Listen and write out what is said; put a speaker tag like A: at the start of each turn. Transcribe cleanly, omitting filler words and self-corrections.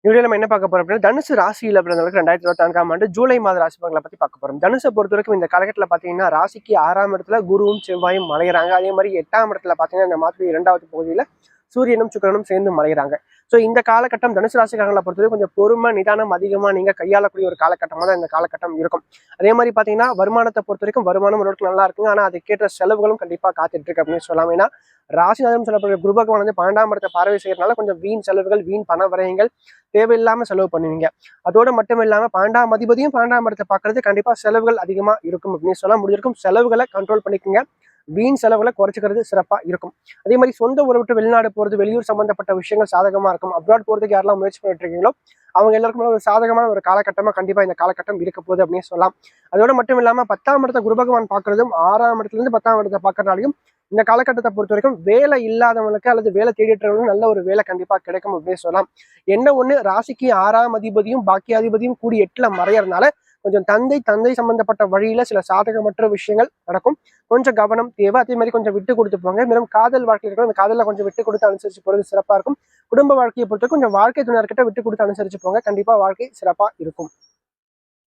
A: Video நம்ம என்ன பார்க்க போறோம் அப்படின்னா தனுசு ராசியில பிறந்தவங்களுக்கு 2024ஆம் ஆண்டு ஜூலை மாத ராசி பலன்களை பத்தி பார்க்க போறோம். தனுசை பொறுத்த வரைக்கும் இந்த காலகட்டத்தில் பாத்தீங்கன்னா ராசிக்கு 6ஆம் இடத்துல குருவும் செவ்வாயும் மறைகிறாங்க. அதே மாதிரி 8ஆம் இடத்துல பாத்தீங்கன்னா இந்த மாதத்துடைய 2வது பகுதியில சூரியனும் சுக்கிரனும் சேர்ந்து மறைகிறாங்க. ஸோ இந்த காலகட்டம் தனுசு ராசிக்காரங்களை பொறுத்தவரை கொஞ்சம் பொறுமை நிதானம் அதிகமாக நீங்க கையாளக்கூடிய ஒரு காலகட்டமாக தான் இந்த காலகட்டம் இருக்கும். அதே மாதிரி பார்த்தீங்கன்னா வருமானத்தை பொறுத்த வரைக்கும் வருமானம் ஓரளவுக்கு நல்லா இருக்குங்க. ஆனால் அதுக்கேற்ற செலவுகளும் கண்டிப்பாக காத்துட்டு இருக்கு அப்படின்னு சொல்லலாம். ஏன்னா ராசிநாதன் சொல்லக்கூடிய குரு பகவான் வந்து 12ஆம் இடத்தை பார்வை செய்யறதுனால கொஞ்சம் வீண் செலவுகள் வீண் பண விரயங்கள் தேவையில்லாம செலவு பண்ணுவீங்க. அதோட மட்டும் இல்லாம 12ஆம் அதிபதியும் 12ஆம் இடத்தை பார்க்கறது கண்டிப்பா செலவுகள் அதிகமா இருக்கும் அப்படின்னு சொல்ல முடிஞ்சிருக்கும். செலவுகளை கண்ட்ரோல் பண்ணிக்கோங்க. வீண் செலவுகளை குறைச்சிக்கிறது சிறப்பா இருக்கும். அதே மாதிரி சொந்த ஊரை விட்டு வெளிநாடு போறது வெளியூர் சம்பந்தப்பட்ட விஷயங்கள் சாதகமா இருக்கும். அப்ராட் போறதுக்கு யாரெல்லாம் முயற்சி பண்ணிட்டு இருக்கீங்களோ அவங்க எல்லாருக்குமே ஒரு சாதகமான ஒரு காலகட்டமா கண்டிப்பா இந்த காலகட்டம் இருக்க போகுது அப்படின்னு சொல்லலாம். அதோட மட்டும் இல்லாம 10ஆம் இடத்தை குரு பகவான் பார்க்கறதும் 6ஆம் இடத்துல இருந்து 10ஆம் இடத்தை பார்க்கறதுனாலையும் இந்த காலகட்டத்தை பொறுத்த வரைக்கும் வேலை இல்லாதவங்களுக்கு அல்லது வேலை தேடிட்டவங்களுக்கு நல்ல ஒரு வேலை கண்டிப்பா கிடைக்கும் அப்படின்னு சொல்லலாம். என்ன ஒண்ணு ராசிக்கு 6ஆம் அதிபதியும் பாக்கியாதிபதியும் கூடி 8ல மறையறதுனால கொஞ்சம் தந்தை சம்பந்தப்பட்ட வழியில சில சாதகமற்ற விஷயங்கள் நடக்கும். கொஞ்சம் கவனம் தேவை. அதே மாதிரி கொஞ்சம் விட்டு கொடுத்து போங்க. மேலும் காதல் வாழ்க்கையில் இருக்கிற அந்த காதலில் கொஞ்சம் விட்டு கொடுத்து அனுசரிச்சு போறது சிறப்பா இருக்கும். குடும்ப வாழ்க்கையை பொறுத்த கொஞ்சம் வாழ்க்கை துணையர்கிட்ட விட்டு கொடுத்து அனுசரிச்சு போங்க. கண்டிப்பா வாழ்க்கை சிறப்பா இருக்கும்.